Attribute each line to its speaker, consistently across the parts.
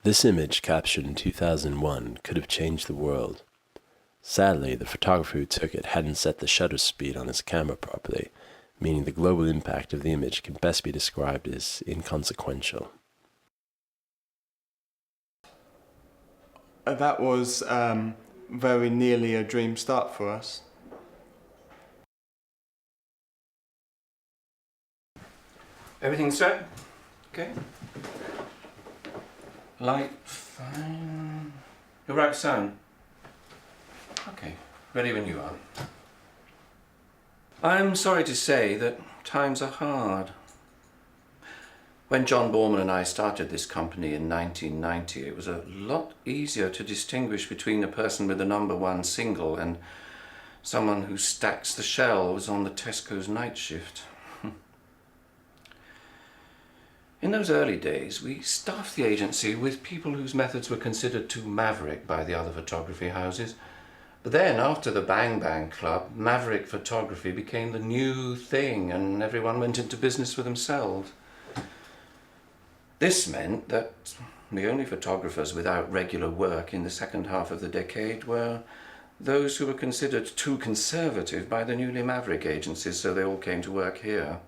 Speaker 1: This image, captured in 2001, could have changed the world. Sadly, the photographer who took it hadn't set the shutter speed on his camera properly, meaning the global impact of the image can best be described as inconsequential.
Speaker 2: That was very nearly a dream start for us.
Speaker 3: Everything set? Okay. Light, fine. Your right sound? Okay, ready when you are. I'm sorry to say that times are hard. When John Borman and I started this company in 1990, it was a lot easier to distinguish between a person with a #1 single and someone who stacks the shelves on the Tesco's night shift. In those early days, we staffed the agency with people whose methods were considered too maverick by the other photography houses. But then, after the Bang Bang Club, maverick photography became the new thing and everyone went into business for themselves. This meant that the only photographers without regular work in the second half of the decade were those who were considered too conservative by the newly maverick agencies, so they all came to work here.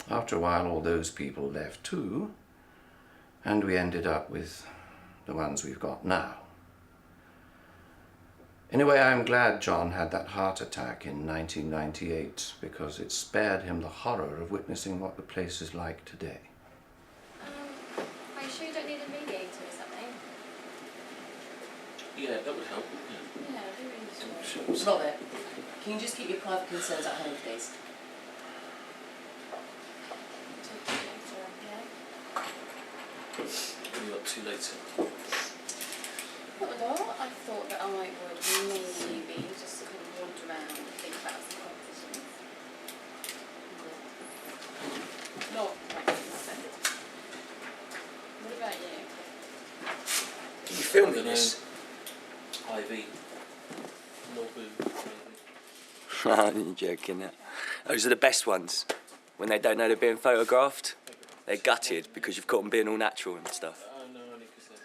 Speaker 3: After a while, all those people left too, and we ended up with the ones we've got now. In a way, I'm glad John had that heart attack in 1998, because it spared him the horror of witnessing what the place is like today.
Speaker 4: Are you sure you don't need a mediator or something?
Speaker 5: Yeah, that would help, wouldn't it?
Speaker 4: Yeah, I'd be really sure.
Speaker 6: Robert, can you just keep your private concerns at home, please?
Speaker 5: What are you up to later?
Speaker 4: Not at all. I thought that I would maybe just kind of wander around and think about some competitions. Not quite nothing. What about you?
Speaker 5: Are you filming this? Ivy. Nobu.
Speaker 7: You're joking, yeah. Those are the best ones. When they don't know they're being photographed, they're gutted because you've caught them being all natural and stuff.
Speaker 5: No, only because there's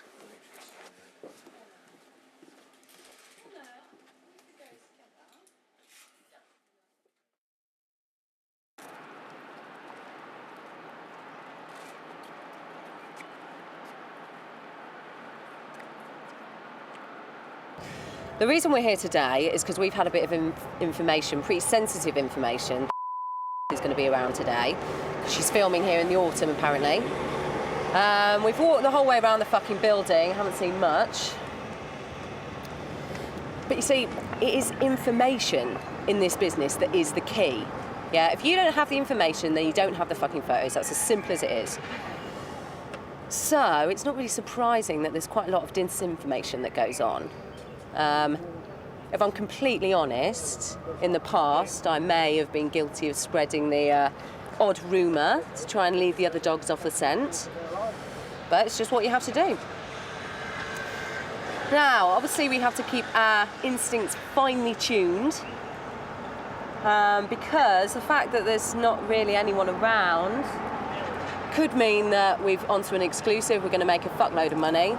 Speaker 6: The reason we're here today is because we've had a bit of information, pretty sensitive information. Is going to be around today. She's filming here in the autumn, apparently. We've walked the whole way around the fucking building, haven't seen much. But you see, it is information in this business that is the key. Yeah, if you don't have the information, then you don't have the fucking photos. That's as simple as it is. So it's not really surprising that there's quite a lot of disinformation that goes on. If I'm completely honest, in the past I may have been guilty of spreading the odd rumour to try and lead the other dogs off the scent, but it's just what you have to do. Now, obviously we have to keep our instincts finely tuned, because the fact that there's not really anyone around could mean that we've onto an exclusive, we're going to make a fuckload of money.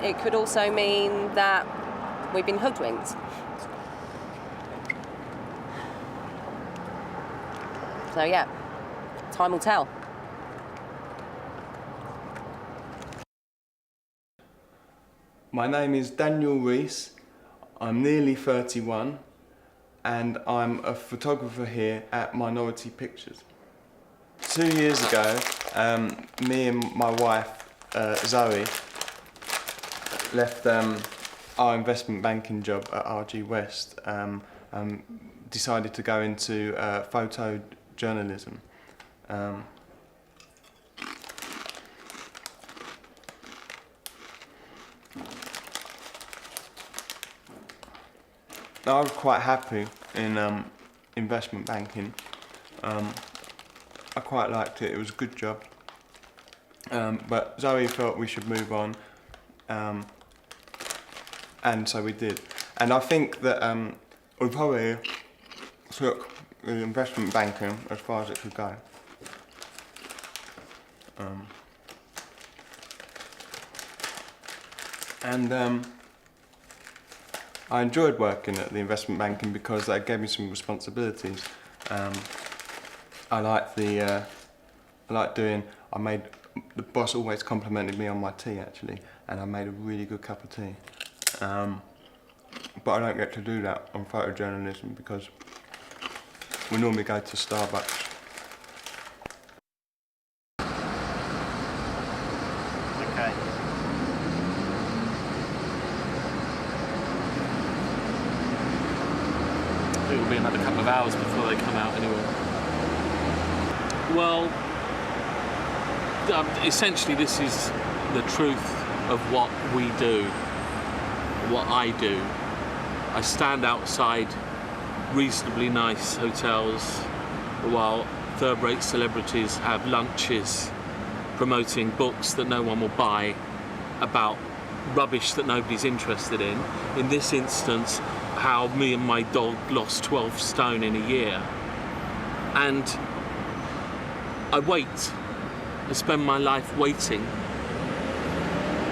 Speaker 6: It could also mean that we've been hoodwinked. So yeah, time will tell.
Speaker 2: My name is Daniel Rees. I'm nearly 31 and I'm a photographer here at Minority Pictures. 2 years ago, me and my wife, Zoe, left our investment banking job at RG West and decided to go into photojournalism. I was quite happy in investment banking. I quite liked it, it was a good job. But Zoe felt we should move on, and so we did. And I think that we probably took the investment banking as far as it could go. And I enjoyed working at the investment banking because they gave me some responsibilities. The boss always complimented me on my tea actually, and I made a really good cup of tea. But I don't get to do that on photojournalism because we normally go to Starbucks.
Speaker 8: Okay.
Speaker 5: It'll be another couple of hours before they come out anyway. Well, essentially this is the truth of what we do, what I do. I stand outside reasonably nice hotels while third-rate celebrities have lunches promoting books that no one will buy about rubbish that nobody's interested in. In this instance, how me and my dog lost 12 stone in a year. And I wait. I spend my life waiting.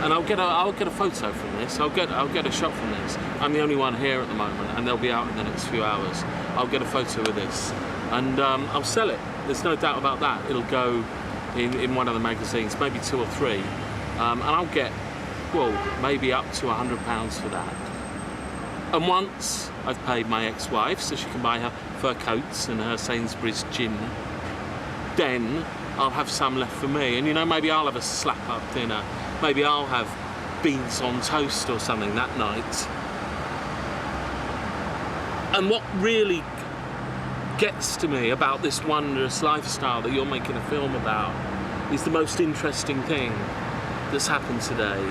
Speaker 5: And I'll get a photo from this. I'll get a shot from this. I'm the only one here at the moment, and they'll be out in the next few hours. I'll get a photo of this, and I'll sell it. There's no doubt about that. It'll go in one of the magazines, maybe 2 or 3, and I'll get, well, maybe up to £100 for that. And once I've paid my ex-wife so she can buy her fur coats and her Sainsbury's gin, then I'll have some left for me. And you know, maybe I'll have a slap-up dinner. Maybe I'll have beans on toast or something that night. And what really gets to me about this wondrous lifestyle that you're making a film about is the most interesting thing that's happened today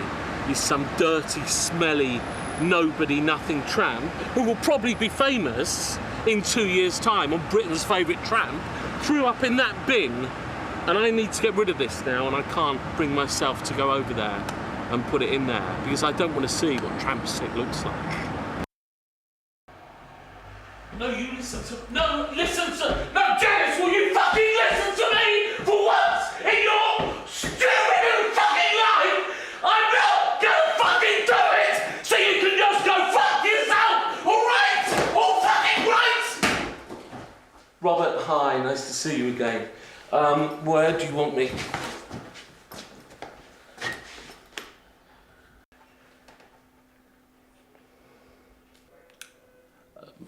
Speaker 5: is some dirty, smelly, nobody, nothing tramp who will probably be famous in 2 years' time on Britain's favourite tramp threw up in that bin. And I need to get rid of this now, and I can't bring myself to go over there and put it in there because I don't want to see what tramp stick looks like. No, you listen to... No, listen to... No, Dennis, will you fucking listen to me for once in your stupid new fucking life? I'm not gonna fucking do it, so you can just go fuck yourself, alright? All fucking right? Robert, hi, nice to see you again. Where do you want me?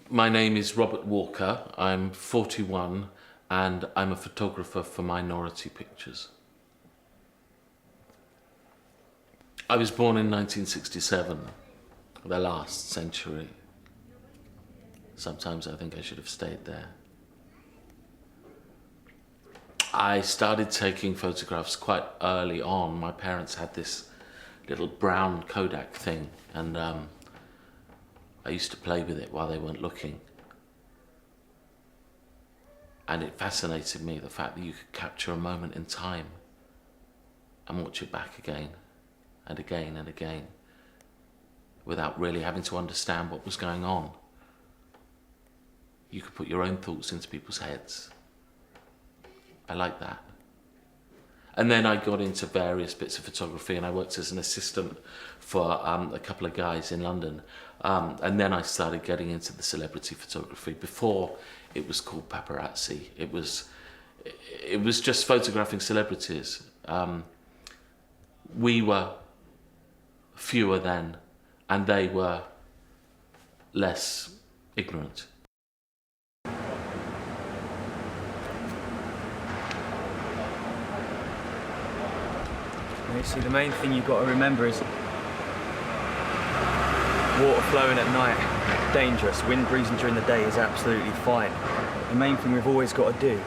Speaker 5: My name is Robert Walker. I'm 41 and I'm a photographer for Minority Pictures. I was born in 1967, the last century. Sometimes I think I should have stayed there. I started taking photographs quite early on. My parents had this little brown Kodak thing, and I used to play with it while they weren't looking. And it fascinated me, the fact that you could capture a moment in time and watch it back again and again and again without really having to understand what was going on. You could put your own thoughts into people's heads. I like that. And then I got into various bits of photography, and I worked as an assistant for a couple of guys in London. And then I started getting into the celebrity photography. Before it was called Paparazzi. It was just photographing celebrities. We were fewer then, and they were less ignorant.
Speaker 8: You see, the main thing you've got to remember is water flowing at night, dangerous. Wind breezing during the day is absolutely fine. The main thing we've always got to do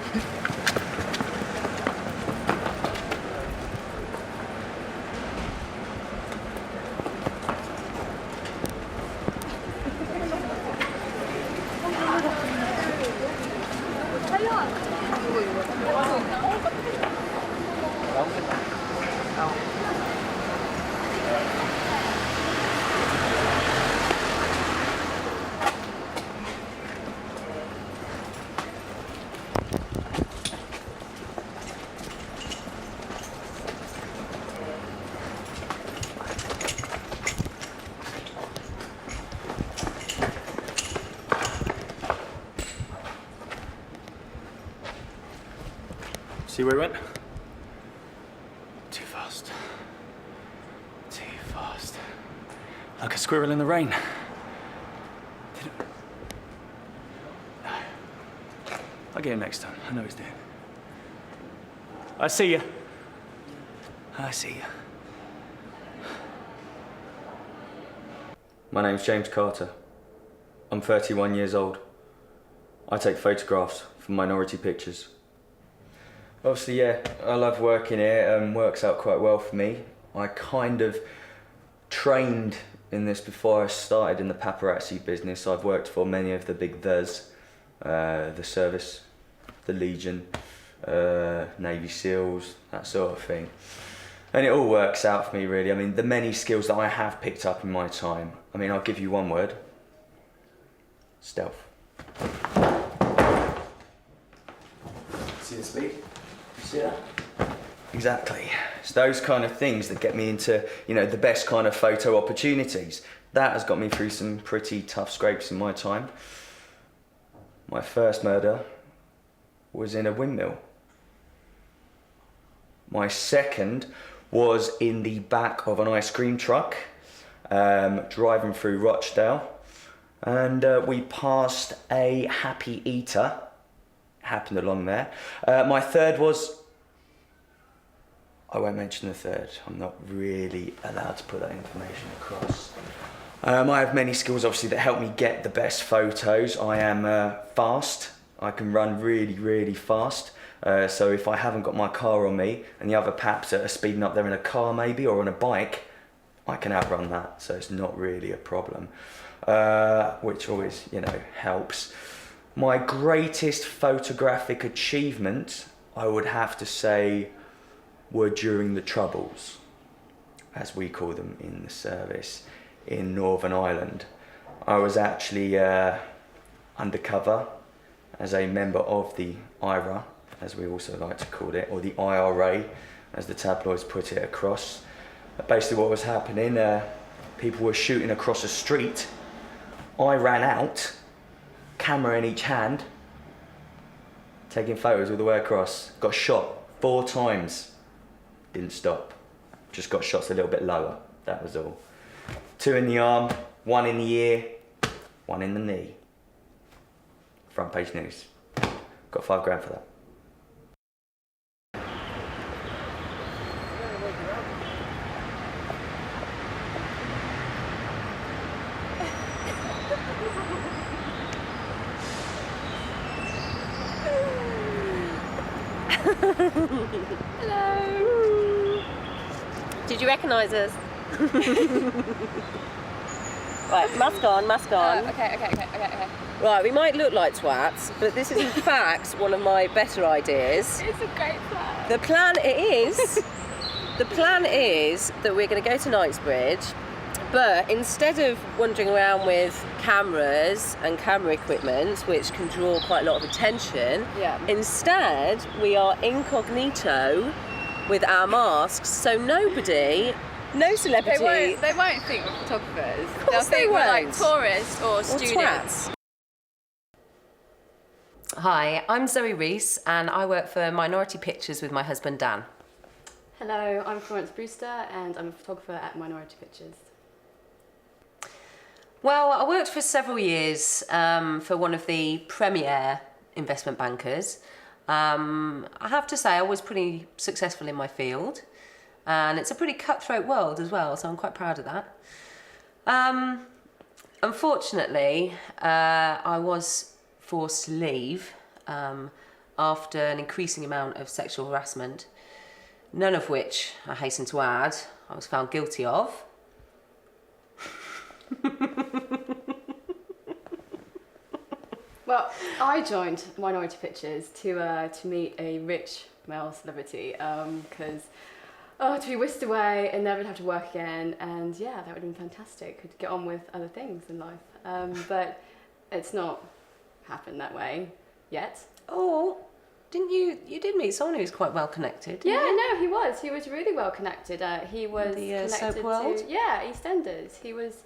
Speaker 8: See where he went? Too fast. Too fast. Like a squirrel in the rain. No. I'll get him next time. I know what he's doing. I see you. I see you. My name's James Carter. I'm 31 years old. I take photographs for Minority Pictures. Obviously, yeah, I love working here. Works out quite well for me. I kind of trained in this before I started in the paparazzi business. I've worked for many of the big the's, the Service, the Legion, Navy SEALs, that sort of thing. And it all works out for me, really. I mean, the many skills that I have picked up in my time. I mean, I'll give you one word. Stealth. See the speed? You see that? Exactly. It's those kind of things that get me into, you know, the best kind of photo opportunities. That has got me through some pretty tough scrapes in my time. My first murder was in a windmill. My second was in the back of an ice cream truck, driving through Rochdale, and we passed a happy eater. Happened along there. My third was, I won't mention the third. I'm not really allowed to put that information across. I have many skills, obviously, that help me get the best photos. I am fast. I can run really, really fast. So if I haven't got my car on me and the other paps are speeding up, they're in a car maybe or on a bike, I can outrun that. So it's not really a problem, which always, you know, helps. My greatest photographic achievement, I would have to say, were during the Troubles, as we call them in the service, in Northern Ireland. I was actually undercover as a member of the IRA, as we also like to call it, or the IRA, as the tabloids put it across. Basically what was happening, people were shooting across a street. I ran out, camera in each hand, taking photos all the way across. Got shot 4 times. Didn't stop. Just got shots a little bit lower, that was all. 2 in the arm, 1 in the ear, 1 in the knee. Front page news. Got £5 for that.
Speaker 6: Hello. Did you recognise us? Right, mask on, mask on.
Speaker 4: Okay.
Speaker 6: Right, we might look like twats, but this is in fact one of my better ideas.
Speaker 4: It's a great plan.
Speaker 6: The plan is that we're going to go to Knightsbridge, but instead of wandering around with cameras and camera equipment, which can draw quite a lot of attention, instead we are incognito with our masks, so nobody, no celebrity.
Speaker 4: They won't think we're photographers.
Speaker 6: Of course
Speaker 4: They'll think
Speaker 6: they
Speaker 4: we're like
Speaker 6: won't.
Speaker 4: tourists or students.
Speaker 6: Twats. Hi, I'm Zoe Reese and I work for Minority Pictures with my husband Dan.
Speaker 9: Hello, I'm Florence Brewster and I'm a photographer at Minority Pictures.
Speaker 6: Well, I worked for several years for one of the premier investment bankers. I have to say I was pretty successful in my field and it's a pretty cutthroat world as well, so I'm quite proud of that. Unfortunately, I was forced to leave after an increasing amount of sexual harassment, none of which, I hasten to add, I was found guilty of.
Speaker 9: Well, I joined Minority Pictures to meet a rich male celebrity because to be whisked away and never have to work again, and yeah, that would have been fantastic. Could get on with other things in life, but it's not happened that way yet.
Speaker 6: Oh, didn't you did meet someone who's quite well connected?
Speaker 9: Yeah, no, he was really well connected. He was
Speaker 6: The
Speaker 9: connected
Speaker 6: soap world?
Speaker 9: to EastEnders. He was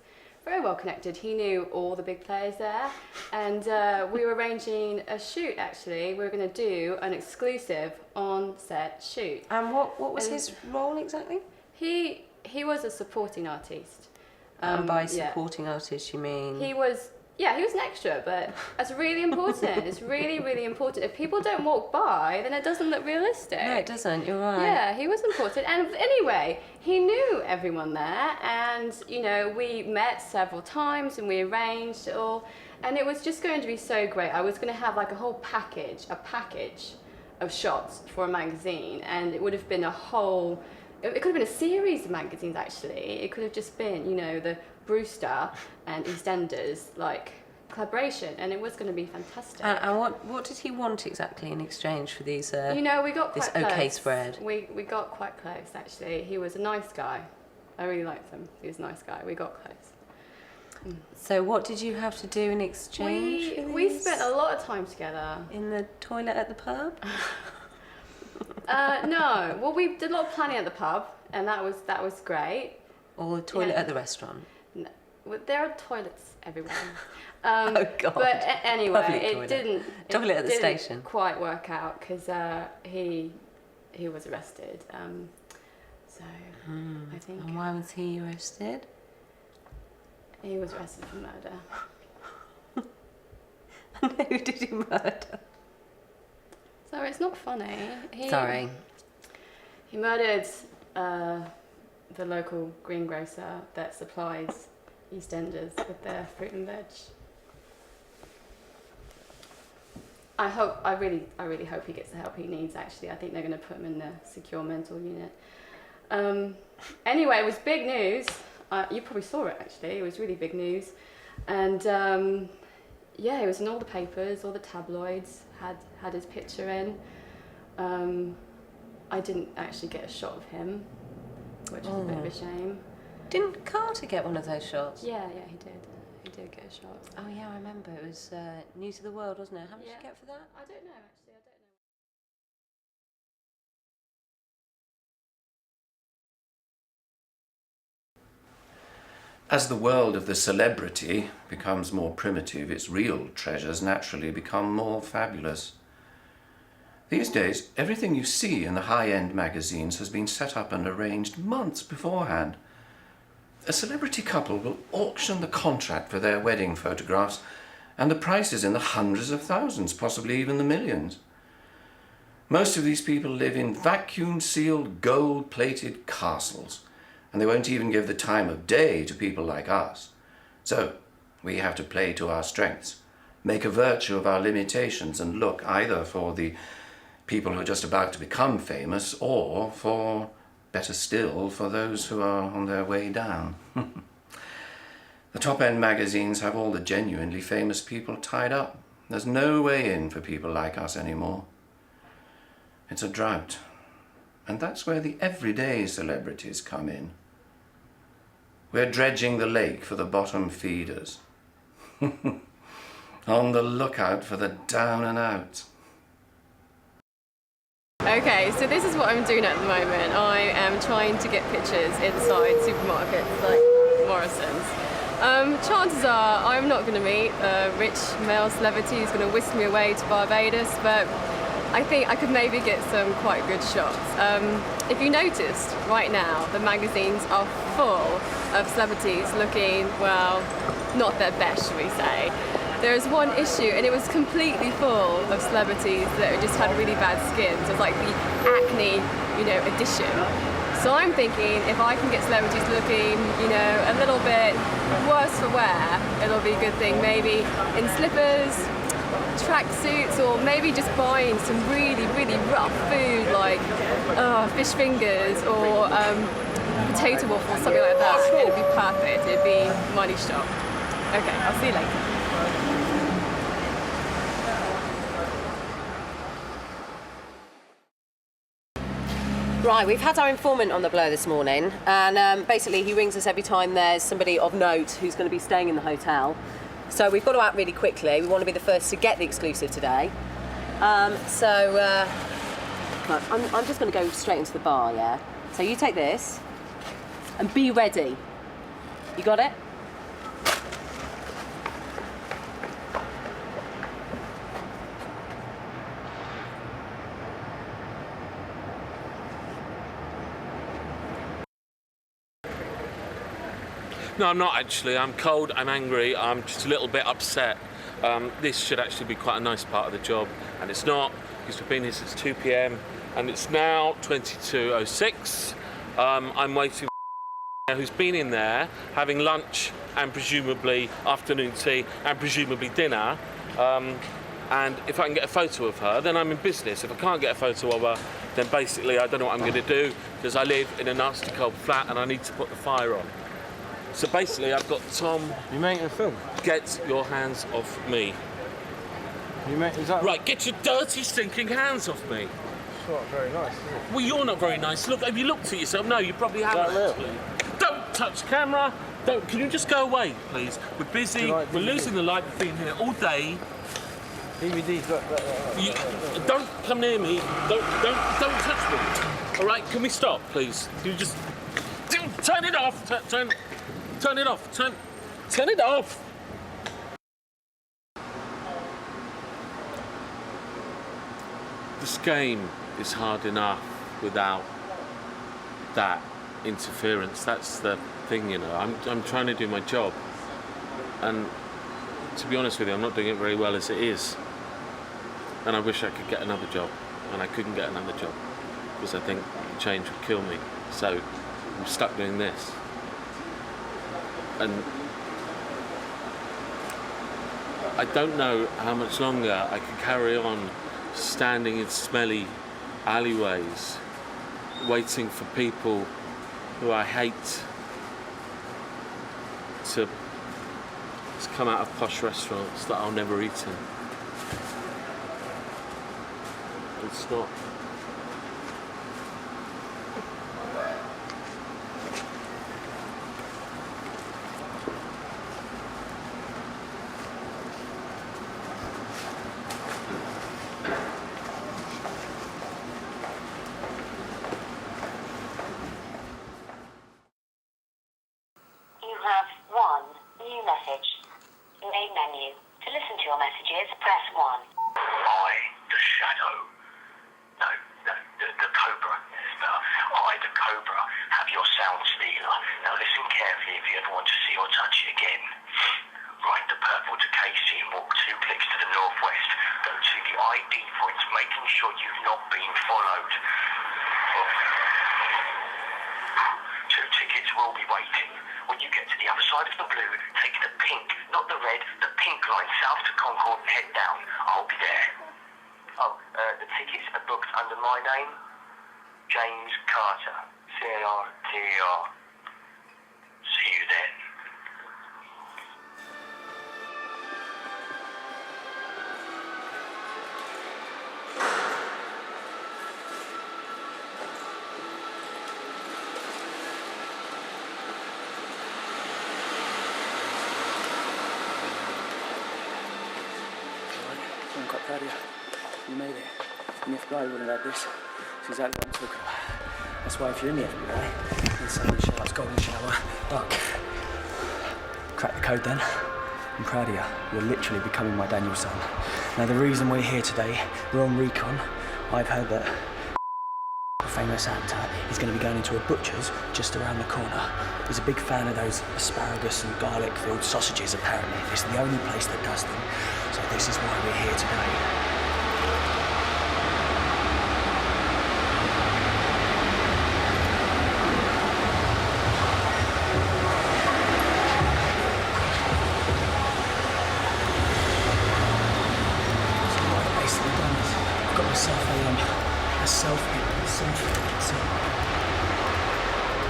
Speaker 9: very well connected. He knew all the big players there, and we were arranging a shoot. Actually, we were going to do an exclusive on-set shoot.
Speaker 6: And what was his role exactly?
Speaker 9: He was a supporting artist.
Speaker 6: And by supporting artist, you mean?
Speaker 9: He was an extra, but that's really important. It's really, really important. If people don't walk by, then it doesn't look realistic.
Speaker 6: No, it doesn't, you're right.
Speaker 9: Yeah, he was important. And anyway, he knew everyone there, and, you know, we met several times and we arranged it all, and it was just going to be so great. I was going to have like a whole package of shots for a magazine, and it would have been it could have been a series of magazines, actually. It could have just been, you know, the Brewster and EastEnders like collaboration, and it was going to be fantastic.
Speaker 6: And what did he want exactly in exchange for these?
Speaker 9: You know, we got quite
Speaker 6: this
Speaker 9: close.
Speaker 6: OK spread.
Speaker 9: We got quite close, actually. He was a nice guy. I really liked him. He was a nice guy. We got close.
Speaker 6: So what did you have to do in exchange?
Speaker 9: We spent a lot of time together.
Speaker 6: In the toilet at the pub?
Speaker 9: No. Well, we did a lot of planning at the pub, and that was great.
Speaker 6: Or the toilet at the restaurant?
Speaker 9: No, well, there are toilets everywhere.
Speaker 6: Oh God!
Speaker 9: But anyway,
Speaker 6: Public
Speaker 9: it
Speaker 6: toilet.
Speaker 9: didn't.
Speaker 6: Toilet at the
Speaker 9: didn't
Speaker 6: station.
Speaker 9: Quite work out because he was arrested. So I think.
Speaker 6: And why was he arrested?
Speaker 9: He was arrested for murder.
Speaker 6: And who did he murder?
Speaker 9: Sorry, it's not funny.
Speaker 6: Sorry.
Speaker 9: He murdered the local greengrocer that supplies EastEnders with their fruit and veg. I really hope he gets the help he needs. Actually, I think they're going to put him in the secure mental unit. Anyway, it was big news. You probably saw it, actually. It was really big news, and it was in all the papers, all the tabloids had his picture in. I didn't actually get a shot of him, which was a bit of a shame.
Speaker 6: Didn't Carter get one of those shots?
Speaker 9: Yeah, he did. He did get a shot.
Speaker 6: Oh yeah, I remember. It was News of the World, wasn't it? How much did you get for that?
Speaker 9: I don't know, actually. I don't know.
Speaker 3: As the world of the celebrity becomes more primitive, its real treasures naturally become more fabulous. These days, everything you see in the high-end magazines has been set up and arranged months beforehand. A celebrity couple will auction the contract for their wedding photographs, and the price is in the hundreds of thousands, possibly even the millions. Most of these people live in vacuum-sealed, gold-plated castles, and they won't even give the time of day to people like us. So, we have to play to our strengths, make a virtue of our limitations, and look either for the people who are just about to become famous, or for, better still, for those who are on their way down. The top-end magazines have all the genuinely famous people tied up. There's no way in for people like us anymore. It's a drought. And that's where the everyday celebrities come in. We're dredging the lake for the bottom feeders. On the lookout for the down and out.
Speaker 9: Okay, so this is what I'm doing at the moment. I am trying to get pictures inside supermarkets like Morrison's. Chances are I'm not going to meet a rich male celebrity who's going to whisk me away to Barbados, but I think I could maybe get some quite good shots. If you noticed, right now the magazines are full of celebrities looking, well, not their best, shall we say. There was one issue, and it was completely full of celebrities that just had really bad skin. So it's like the acne, edition. So I'm thinking if I can get celebrities looking, a little bit worse for wear, it'll be a good thing. Maybe in slippers, tracksuits, or maybe just buying some really, really rough food like fish fingers or potato waffles, something like that. It'd be perfect. It'd be money shot. Okay, I'll see you later.
Speaker 6: Right, we've had our informant on the blow this morning, and basically he rings us every time there's somebody of note who's going to be staying in the hotel. So we've got to act really quickly. We want to be the first to get the exclusive today. I'm just going to go straight into the bar, yeah? So you take this, and be ready. You got it?
Speaker 5: No, I'm not actually. I'm cold, I'm angry, I'm just a little bit upset. This should actually be quite a nice part of the job, and it's not, because we've been here since 2 p.m, and it's now 22:06. I'm waiting for who's been in there having lunch and presumably afternoon tea and presumably dinner. And if I can get a photo of her, then I'm in business. If I can't get a photo of her, then basically I don't know what I'm going to do, because I live in a nasty cold flat and I need to put the fire on. So basically I've got Tom...
Speaker 10: You making a film?
Speaker 5: Get your hands off me.
Speaker 10: Is that...
Speaker 5: Right, get your dirty, stinking hands off me.
Speaker 10: It's not very nice, is it?
Speaker 5: Well, you're not very nice. Look, have you looked at yourself? No, you probably haven't.
Speaker 10: Real?
Speaker 5: Don't touch the camera. Can you just go away, please? We're busy. We're losing the light. We've been here all day.
Speaker 10: DVDs, look.
Speaker 5: Don't come near me. Don't touch me. All right, can we stop, please? You just turn it off. Turn it off. Turn it off. This game is hard enough without that interference. That's the thing, you know. I'm trying to do my job, and to be honest with you, I'm not doing it very well as it is. And I wish I could get another job, and I couldn't get another job because I think change would kill me. So I'm stuck doing this. And I don't know how much longer I can carry on standing in smelly alleyways, waiting for people who I hate to come out of posh restaurants that I'll never eat in. It's not.
Speaker 11: You have one new message. Main menu. To listen to your messages, press 1.
Speaker 12: I, the shadow. No, the cobra. I, the cobra, have your sound stealer. Now listen carefully if you ever want to see or touch it again. Write the purple to Casey and walk 2 clicks to the northwest. Go to the ID points, making sure you've not been followed. 2 tickets will be waiting. When you get to the other side of the blue, take the pink, not the red, the pink line south to Concord and head down. I'll be there. Oh, the tickets are booked under my name, James Carter, C-A-R-T-E-R. See you then.
Speaker 13: I'm quite proud of you. You made it. And the FBI wouldn't have had this. It's exactly what I'm talking about. That's why if you're in the FBI, insane shouts, golden shower, duck. Crack the code then. I'm proud of you. You're literally becoming my Daniel son. Now the reason we're here today, we're on recon. I've heard that a famous actor is going to be going into a butcher's just around the corner. He's a big fan of those asparagus and garlic-filled sausages, apparently. It's the only place that does them. So this is why we're here today.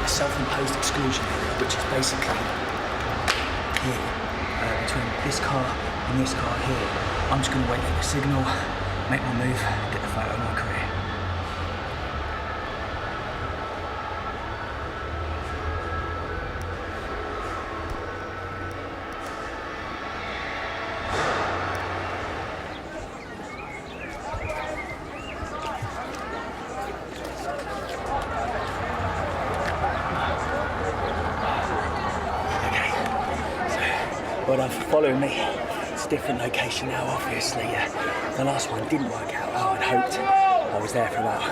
Speaker 13: A self-imposed exclusion area, which is basically here, between this car and this car here. I'm just going to wait for the signal, make my move, get the photo of my career. Well done for following me. It's a different location now, obviously. The last one didn't work out how I'd hoped. I was there for about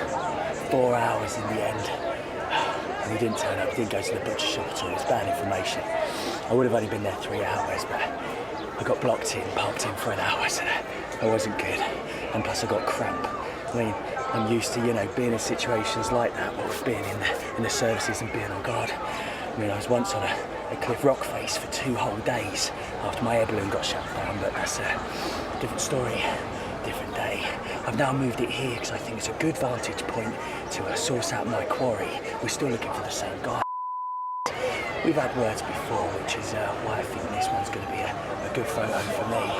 Speaker 13: 4 hours in the end. And he didn't turn up, he didn't go to the butcher shop at all. It's bad information. I would have only been there 3 hours, but I got parked in for an hour, so I wasn't good. And plus I got cramp. I mean, I'm used to, you know, being in situations like that, of being in the services and being on guard. I mean, I was once on a cliff rock face for 2 whole days after my air balloon got shut down, but that's a different story, different day. I've now moved it here because I think it's a good vantage point to source out my quarry. We're still looking for the same guy. We've had words before, which is why I think this one's going to be a good photo for me.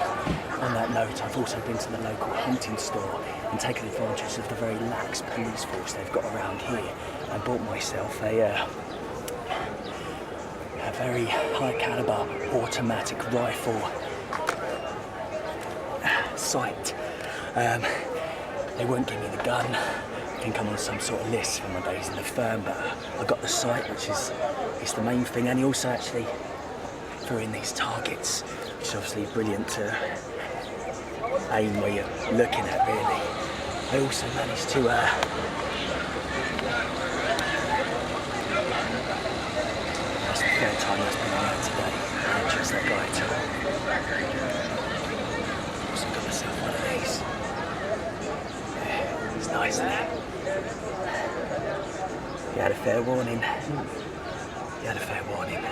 Speaker 13: On that note, I've also been to the local hunting store and taken advantage of the very lax police force they've got around here and bought myself a very high caliber automatic rifle sight. They won't give me the gun. I think I'm on some sort of list for my days in the firm, but I got the sight, which is the main thing. And he also actually threw in these targets, which is obviously brilliant to aim where you're looking at, really. I also managed to that's the 3rd time that's been on today. I chose that guy too. Also got myself one of these. Yeah, it's nice, isn't it? You had a fair warning. You had a fair warning.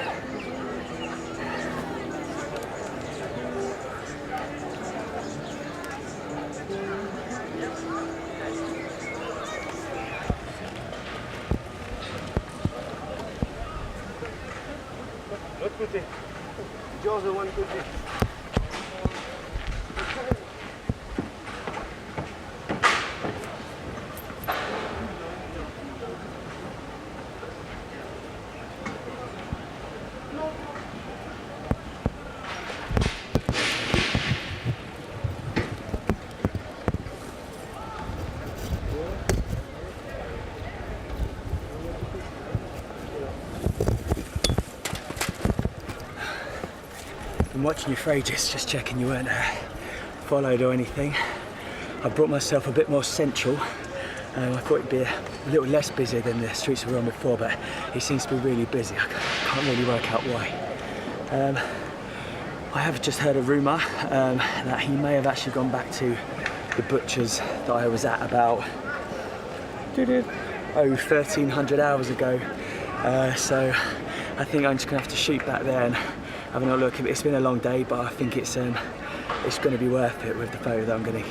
Speaker 10: What could it? Jaws one could it?
Speaker 13: Been watching you for ages, just checking you weren't followed or anything. I brought myself a bit more central. I thought it'd be a little less busy than the streets we were on before, but it seems to be really busy. I can't really work out why. I have just heard a rumour that he may have actually gone back to the butcher's that I was at about 1,300 hours ago. So I think I'm just gonna have to shoot back there and have a look. It's been a long day, but I think it's going to be worth it with the photo that I'm getting.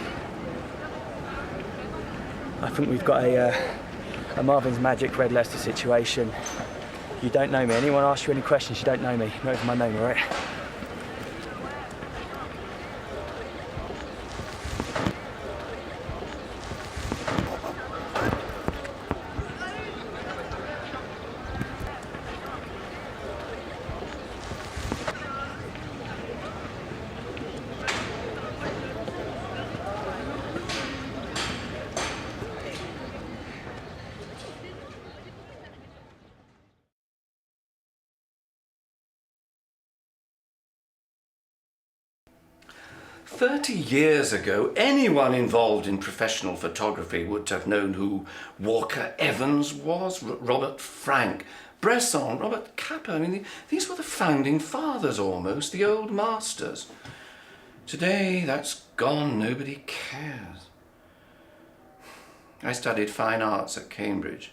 Speaker 13: I think we've got a Marvin's Magic Red Leicester situation. You don't know me. Anyone ask you any questions, you don't know me. Know my name, all right?
Speaker 3: "30 years ago, anyone involved in professional photography would have known who Walker Evans was, Robert Frank, Bresson, Robert Capa. I mean, these were the founding fathers almost, the old masters. Today, that's gone, nobody cares. I studied fine arts at Cambridge.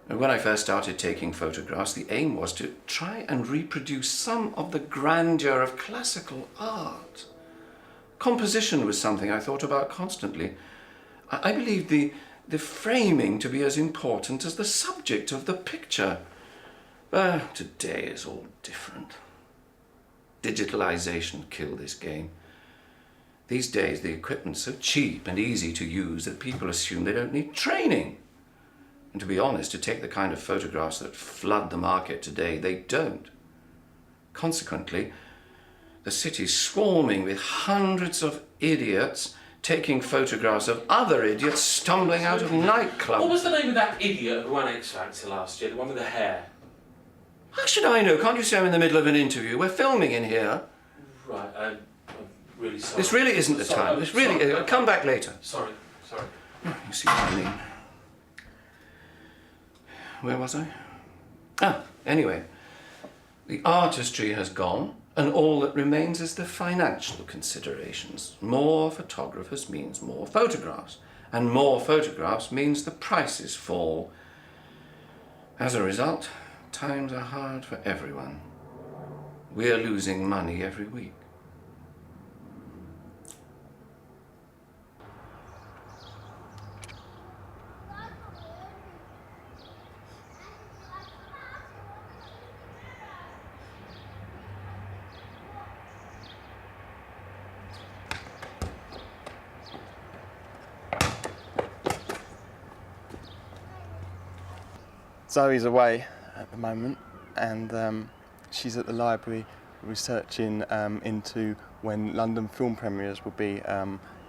Speaker 3: And when I first started taking photographs, the aim was to try and reproduce some of the grandeur of classical art. Composition was something I thought about constantly. I believed the framing to be as important as the subject of the picture. But today is all different. Digitalization killed this game. These days the equipment's so cheap and easy to use that people assume they don't need training. And to be honest, to take the kind of photographs that flood the market today, they don't. Consequently, the city's swarming with hundreds of idiots taking photographs of other idiots stumbling out of nightclubs.
Speaker 5: What was the name of that idiot who won X Factor last year, the one with the hair?
Speaker 3: How should I know? Can't you see I'm in the middle of an interview? We're filming in here.
Speaker 5: Right, I'm really sorry.
Speaker 3: This really isn't the time. This really is. Come back later.
Speaker 5: Sorry.
Speaker 3: You see what I mean? Where was I? Ah, anyway. The artistry has gone, and all that remains is the financial considerations. More photographers means more photographs, and more photographs means the prices fall. As a result, times are hard for everyone. We're losing money every week.
Speaker 2: Zoe's away at the moment, and she's at the library researching into when London film premieres will be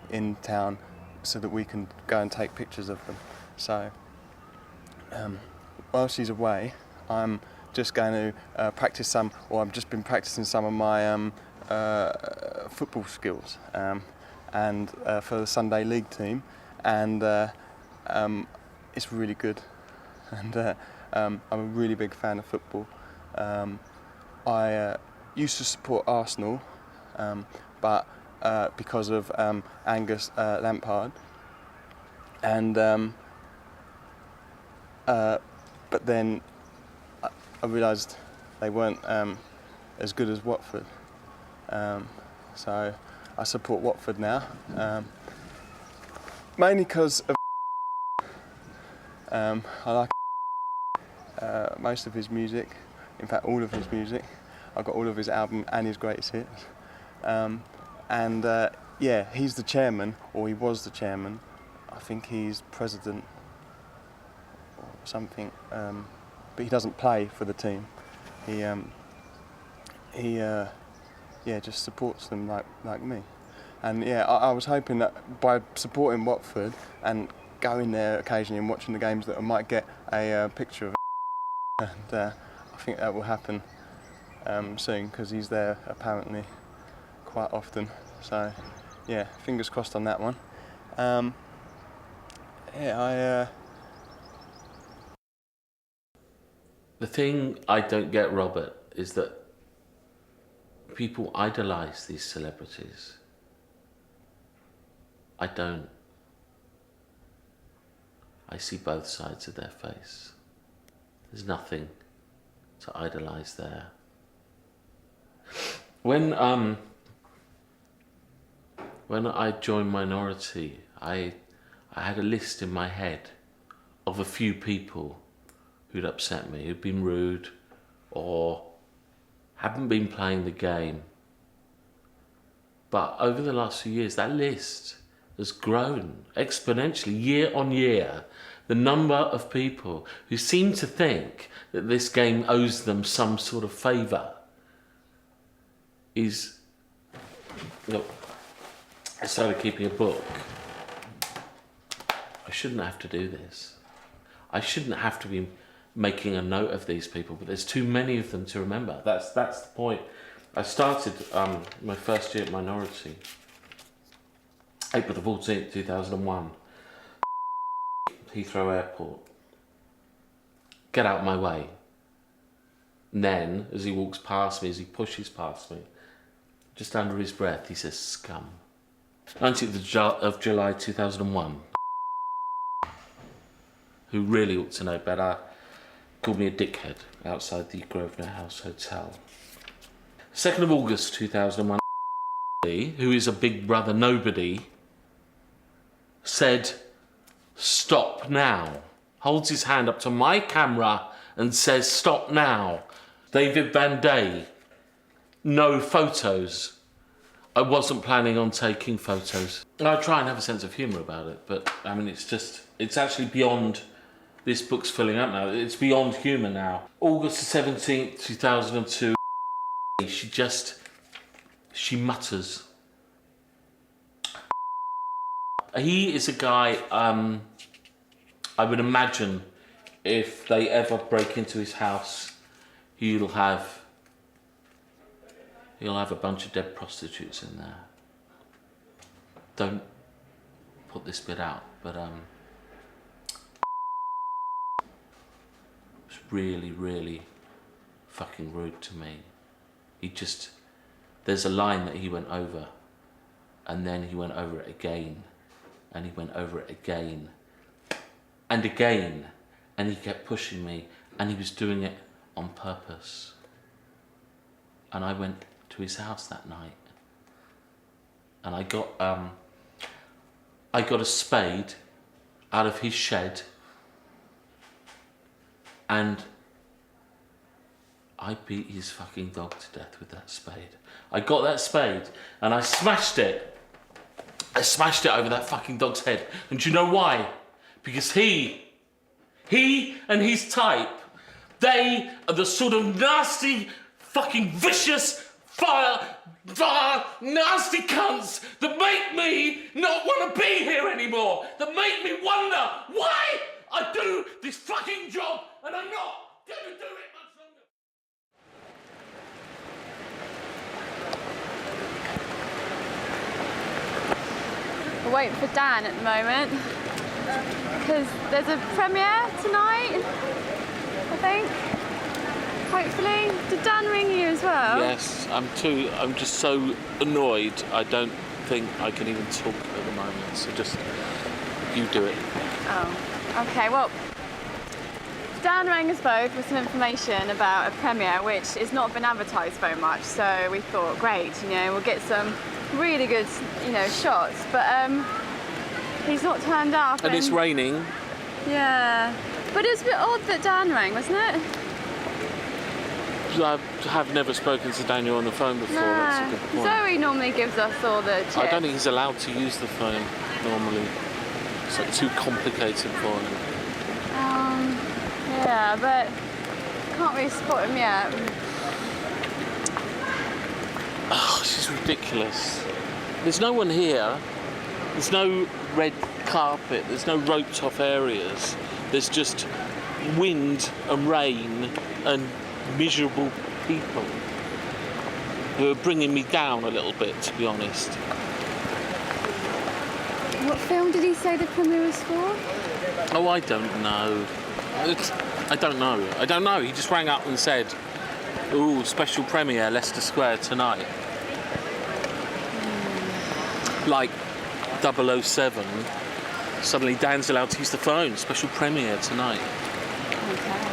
Speaker 2: in town, so that we can go and take pictures of them. So while she's away, I'm just going to practice some, or I've just been practicing some of my football skills, and for the Sunday League team, and it's really good. And I'm a really big fan of football. I used to support Arsenal, but because of Angus Lampard, and but then I realised they weren't as good as Watford, so I support Watford now, mainly because of I like most of his music, in fact all of his music. I've got all of his album and his greatest hits. Yeah, he's the chairman, or he was the chairman. I think he's president or something, but he doesn't play for the team. He just supports them like me. And yeah, I was hoping that by supporting Watford and going there occasionally and watching the games, that I might get a picture of it. And I think that will happen soon, because he's there apparently quite often. So yeah, fingers crossed on that one.
Speaker 5: The thing I don't get, Robert, is that people idolise these celebrities. I don't. I see both sides of their face. There's nothing to idolise there. When I joined Minority, I had a list in my head of a few people who'd upset me, who'd been rude or hadn't been playing the game. But over the last few years, that list has grown exponentially, year on year. The number of people who seem to think that this game owes them some sort of favour is... I started keeping a book. I shouldn't have to do this. I shouldn't have to be making a note of these people, but there's too many of them to remember. That's the point. I started my first year at Minority, April the 14th, 2001. Heathrow Airport. Get out of my way. And then, as he walks past me, as he pushes past me, just under his breath, he says, "Scum." 19th of July 2001. Who really ought to know better, called me a dickhead outside the Grosvenor House Hotel. 2nd of August 2001, who is a big brother nobody, said, "Stop now." Holds his hand up to my camera and says, "Stop now." David Van Day, no photos. I wasn't planning on taking photos. I try and have a sense of humour about it, but I mean, it's actually beyond, this book's filling up now, it's beyond humour now. August the 17th, 2002, she mutters. He is a guy, I would imagine if they ever break into his house, he'll have a bunch of dead prostitutes in there. Don't put this bit out, but it's really, really fucking rude to me. There's a line that he went over, and then he went over it again, and he went over it again, and again, and he kept pushing me, and he was doing it on purpose. And I went to his house that night, and I got a spade out of his shed, and I beat his fucking dog to death with that spade. I got that spade and I smashed it. I smashed it over that fucking dog's head. And do you know why? Because he and his type, they are the sort of nasty, fucking vicious, nasty cunts that make me not want to be here anymore. That make me wonder why I do this fucking job and I'm not going to do it much longer.
Speaker 9: We're waiting for Dan at the moment because there's a premiere tonight, I think. Hopefully. Did Dan ring you as well?
Speaker 5: Yes, I'm just so annoyed. I don't think I can even talk at the moment. So just, you do it.
Speaker 9: Oh, okay. Well, Dan rang us both with some information about a premiere which has not been advertised very much. So we thought, great, we'll get some really good, shots. But he's not turned up.
Speaker 5: And it's raining.
Speaker 9: Yeah. But it was a bit odd that Dan rang, wasn't it?
Speaker 5: I have never spoken to Daniel on the phone before. That's a good point.
Speaker 9: Zoe normally gives us all the tips.
Speaker 5: I don't think he's allowed to use the phone normally. It's like too complicated for him.
Speaker 9: Yeah, but can't really spot him yet.
Speaker 5: Oh, this is ridiculous. There's no one here. There's no red carpet. There's no roped off areas. There's just wind and rain and miserable people who are bringing me down a little bit, to be honest.
Speaker 9: What film did he say the premiere was for?
Speaker 5: Oh, I don't know. I don't know. He just rang up and said, "Ooh, special premiere, Leicester Square tonight." Like 007. Suddenly Dan's allowed to use the phone. Special premiere tonight.
Speaker 9: Okay.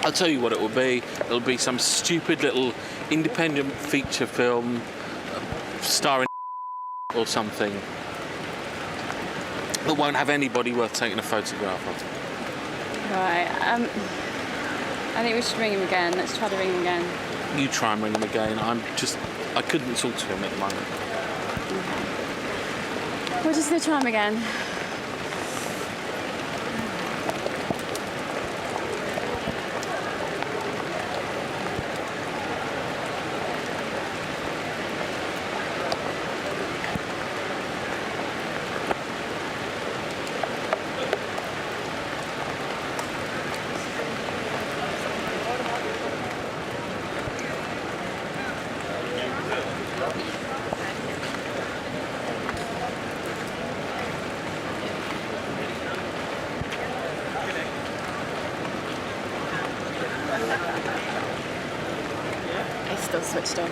Speaker 5: I'll tell you what it will be. It'll be some stupid little independent feature film starring or something that won't have anybody worth taking a photograph of.
Speaker 9: Right. I think we should ring him again. Let's try to ring him again.
Speaker 5: You try and ring him again. I couldn't talk to him at the moment.
Speaker 9: Okay. We're just going to try him again. It's still switched off.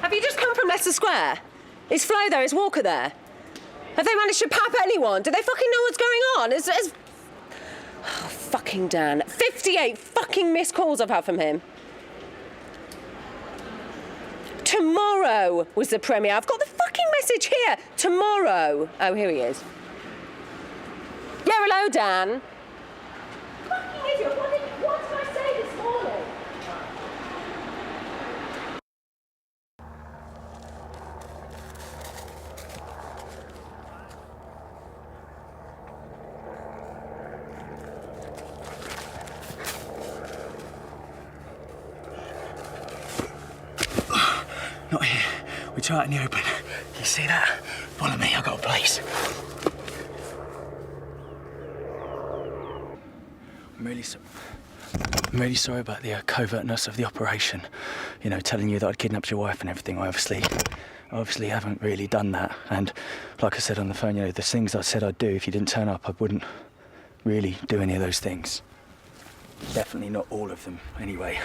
Speaker 6: Have you just come from Leicester Square? Is Flo there? Is Walker there? Have they managed to pap anyone? Do they fucking know what's going on? Oh, fucking Dan. 58 fucking missed calls I've had from him. Tomorrow was the premiere. I've got the fucking message here. Tomorrow. Oh, here he is. Yeah, hello, Dan. Fucking idiot. What did I say this morning?
Speaker 13: Not here. We try it in the open. You see that? Follow me, I've got a place. I'm really sorry about the covertness of the operation. You know, telling you that I'd kidnapped your wife and everything. I obviously haven't really done that. And like I said on the phone, you know, the things I said I'd do, if you didn't turn up, I wouldn't really do any of those things. Definitely not all of them, anyway.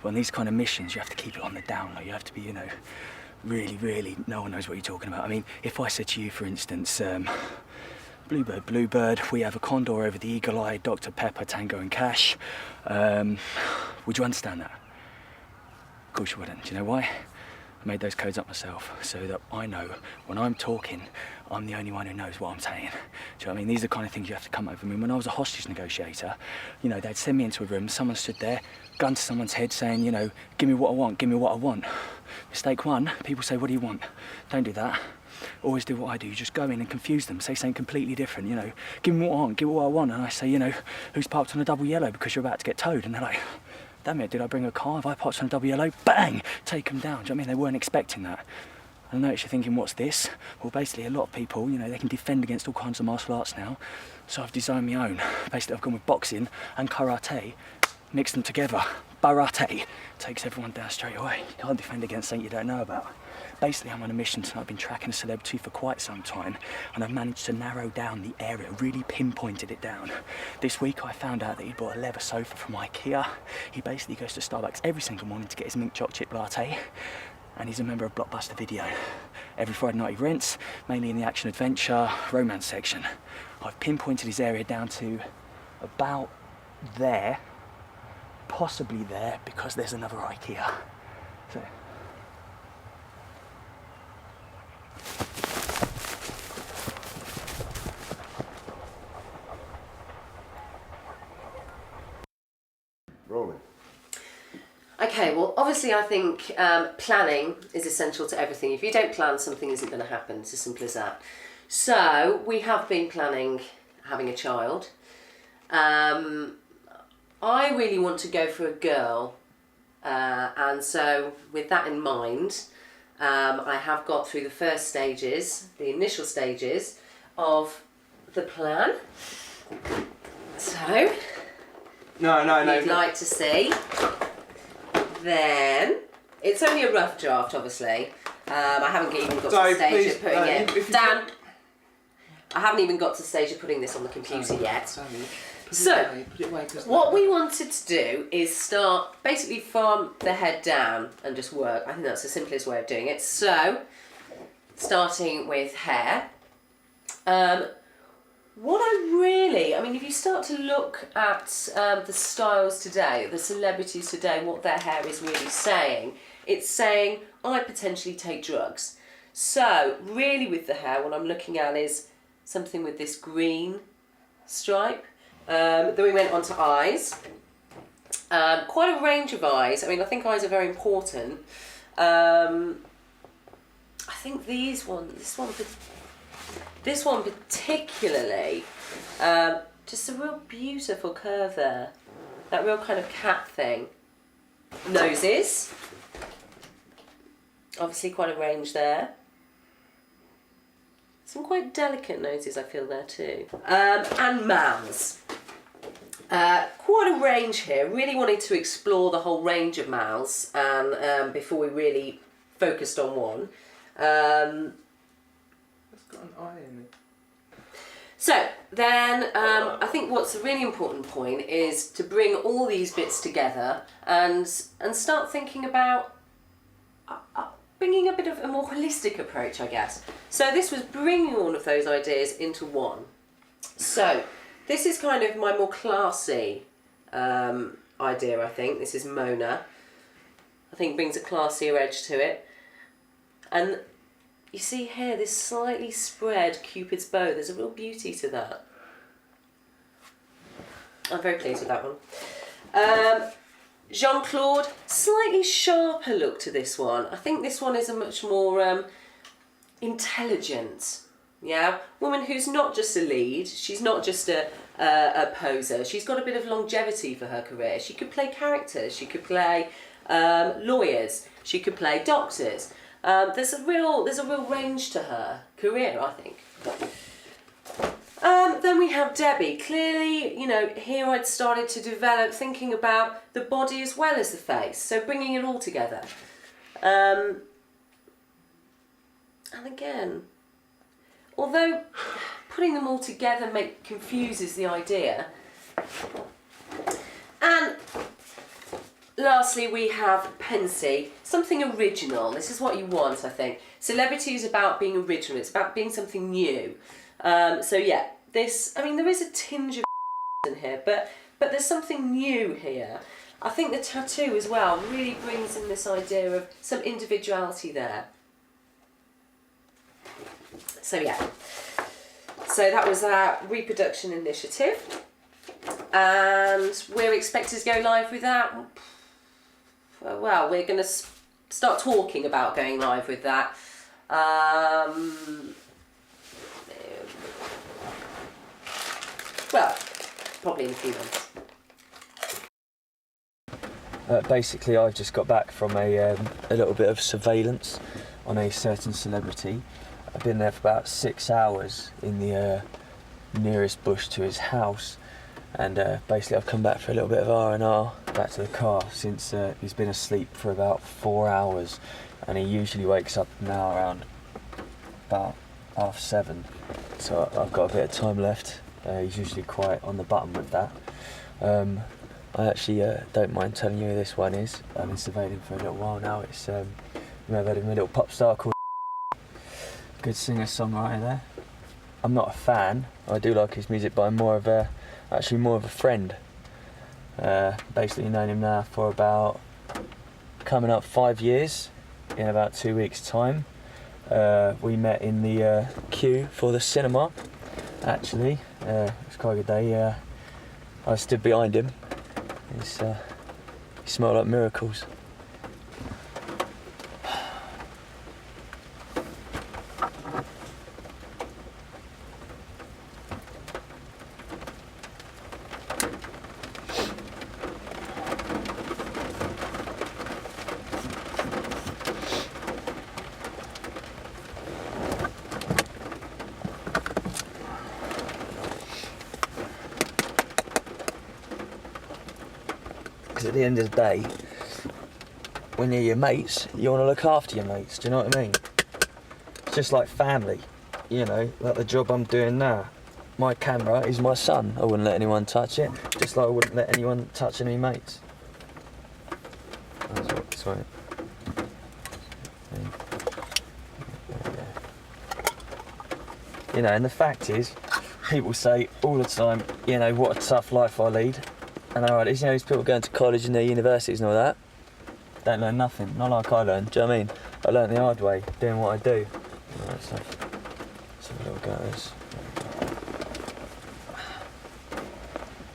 Speaker 13: But on these kind of missions, you have to keep it on the down low. You have to be, you know, really, no one knows what you're talking about. I mean, if I said to you, for instance, Bluebird, we have a condor over the Eagle Eye, Dr. Pepper, Tango and Cash. Would you understand that? Of course you wouldn't. Do you know why? I made those codes up myself so that I know when I'm talking, I'm the only one who knows what I'm saying. Do you know what I mean? These are the kind of things you have to come over. I mean, when I was a hostage negotiator, you know, they'd send me into a room, someone stood there, gun to someone's head saying, you know, give me what I want, give me what I want. Mistake one, people say, what do you want? Don't do that. Always do what I do. You just go in and confuse them, say something completely different, you know, give me what I want, give me what I want. And I say, you know, who's parked on a double yellow because you're about to get towed? And they're like, damn it, did I bring a car? Have I parked on a double yellow? Bang! Take them down. Do you know what I mean? They weren't expecting that. I know you're thinking, what's this? Well, basically, a lot of people, you know, they can defend against all kinds of martial arts now. So I've designed my own. Basically, I've gone with boxing and karate, mixed them together. Barate takes everyone down straight away. You can't defend against something you don't know about. Basically, I'm on a mission tonight. I've been tracking a celebrity for quite some time, and I've managed to narrow down the area, really pinpointed it down. This week, I found out that he bought a leather sofa from IKEA. He basically goes to Starbucks every single morning to get his mint chocolate chip latte, and he's a member of Blockbuster Video. Every Friday night he rents, mainly in the action-adventure romance section. I've pinpointed his area down to about there, possibly there, because there's another IKEA. So.
Speaker 10: Rolling.
Speaker 6: Okay, well, obviously I think planning is essential to everything. If you don't plan, something isn't going to happen. It's as simple as that. So, we have been planning having a child. I really want to go for a girl. And so, with that in mind, I have got through the first stages, the initial stages of the plan. So, you'd like to see. Then, it's only a rough draft, obviously. I haven't even got to the stage of putting it. Dan, I haven't even got to the stage of putting this on the computer yet. So, what we wanted to do is start basically from the head down and just work. I think that's the simplest way of doing it. So, starting with hair. I mean, if you start to look at the styles today, the celebrities today, what their hair is really saying, it's saying, I potentially take drugs. So, really with the hair, what I'm looking at is something with this green stripe. Then we went on to eyes. Quite a range of eyes. I mean, I think eyes are very important. I think this one particularly, just a real beautiful curve there. That real kind of cat thing. Noses. Obviously quite a range there. Some quite delicate noses I feel there too. And mouths. Quite a range here. Really wanted to explore the whole range of mouths and before we really focused on one.
Speaker 2: It's got an eye in it.
Speaker 6: So then I think what's a really important point is to bring all these bits together and start thinking about bringing a bit of a more holistic approach, I guess. So this was bringing all of those ideas into one. So this is kind of my more classy idea, I think. This is Mona. I think brings a classier edge to it. And you see here, this slightly spread Cupid's bow. There's a real beauty to that. I'm very pleased with that one. Jean-Claude, slightly sharper look to this one. I think this one is a much more intelligent, yeah? Woman who's not just a lead, she's not just a poser, she's got a bit of longevity for her career. She could play characters, she could play lawyers, she could play doctors. There's a real range to her career, I think. Then we have Debbie. Clearly, you know, here I'd started to develop thinking about the body as well as the face, so bringing it all together. And again, although putting them all together confuses the idea. And lastly, we have Pensy, something original. This is what you want, I think. Celebrity is about being original. It's about being something new. So yeah, this, I mean, there is a tinge of in here, but there's something new here. I think the tattoo as well really brings in this idea of some individuality there. So yeah, so that was our reproduction initiative, and we're expected to go live with that. Well, we're going to start talking about going live with that. Well, probably in a few months.
Speaker 8: Basically, I've just got back from a little bit of surveillance on a certain celebrity. I've been there for about 6 hours in the nearest bush to his house, and basically I've come back for a little bit of R&R back to the car since he's been asleep for about 4 hours, and he usually wakes up now around about 7:30, so I've got a bit of time left. He's usually quite on the button with that. I actually don't mind telling you who this one is. I've been surveilling for a little while now. It's you may have heard of a little pop star called good singer-songwriter there. I'm not a fan. I do like his music, but I'm actually more of a friend. Basically known him now for about coming up 5 years in about 2 weeks' time. We met in the queue for the cinema. Actually, it was quite a good day. I stood behind him. He smelled like miracles. At the end of the day, when you're your mates, you want to look after your mates, do you know what I mean? It's just like family, you know, like the job I'm doing now. My camera is my son. I wouldn't let anyone touch it, just like I wouldn't let anyone touch any mates. Sorry. You know, and the fact is, people say all the time, you know, what a tough life I lead. And alright, you know, these people going to college and their universities and all that, don't learn nothing. Not like I learned, do you know what I mean? I learned the hard way, doing what I do. Alright, so let's have a little go at this.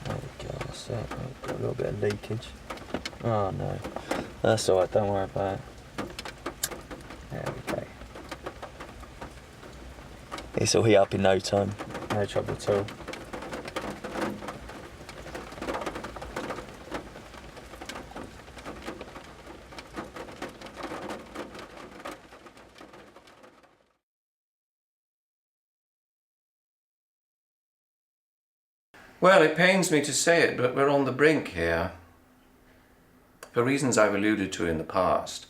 Speaker 8: There we go, that's it. Got a little bit of leakage. Oh no, that's alright, don't worry about it. There we go. This will heat up in no time, no trouble at all.
Speaker 3: Well, it pains me to say it, but we're on the brink here. For reasons I've alluded to in the past,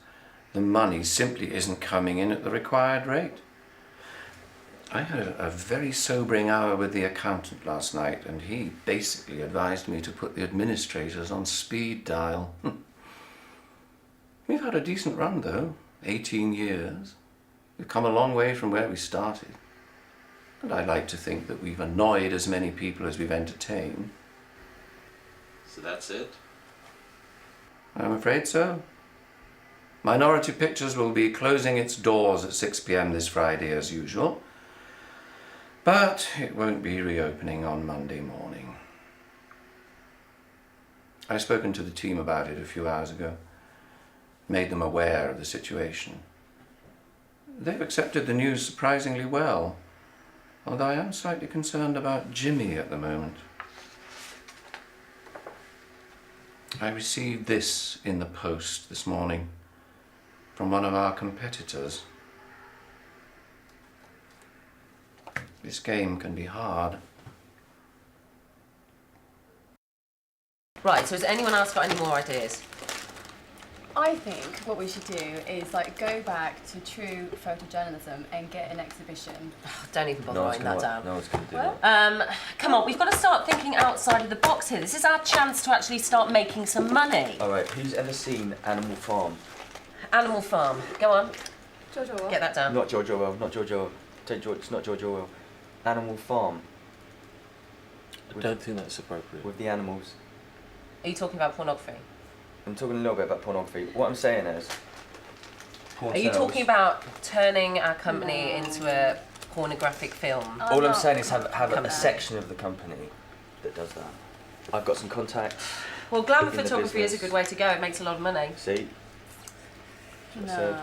Speaker 3: the money simply isn't coming in at the required rate. I had a very sobering hour with the accountant last night, and he basically advised me to put the administrators on speed dial. We've had a decent run though, 18 years. We've come a long way from where we started. And I like to think that we've annoyed as many people as we've entertained.
Speaker 5: So that's it?
Speaker 3: I'm afraid so. Minority Pictures will be closing its doors at 6 p.m. this Friday as usual, but it won't be reopening on Monday morning. I've spoken to the team about it a few hours ago, made them aware of the situation. They've accepted the news surprisingly well, although I am slightly concerned about Jimmy at the moment. I received this in the post this morning from one of our competitors. This game can be hard.
Speaker 6: Right, so has anyone else got any more ideas?
Speaker 9: I think what we should do is like go back to true photojournalism and get an exhibition.
Speaker 6: Don't even bother writing that down.
Speaker 8: No one's going to do that.
Speaker 6: Come on, we've got to start thinking outside of the box here. This is our chance to actually start making some money.
Speaker 8: All right, who's ever seen Animal Farm?
Speaker 6: Animal Farm. Go on.
Speaker 9: George Orwell.
Speaker 6: Get that down.
Speaker 8: Not George Orwell, not George Orwell. It's not George Orwell. Animal Farm.
Speaker 5: I don't think that's appropriate.
Speaker 8: With the animals.
Speaker 6: Are you talking about pornography?
Speaker 8: I'm talking a little bit about pornography. What I'm saying is...
Speaker 6: Are you talking about turning our company into a pornographic film?
Speaker 8: All I'm saying is have a section of the company that does that. I've got some contacts.
Speaker 6: Well, glamour
Speaker 8: in the
Speaker 6: photography is a
Speaker 8: business.
Speaker 6: good way to go. It makes a lot of money.
Speaker 8: See?
Speaker 9: No.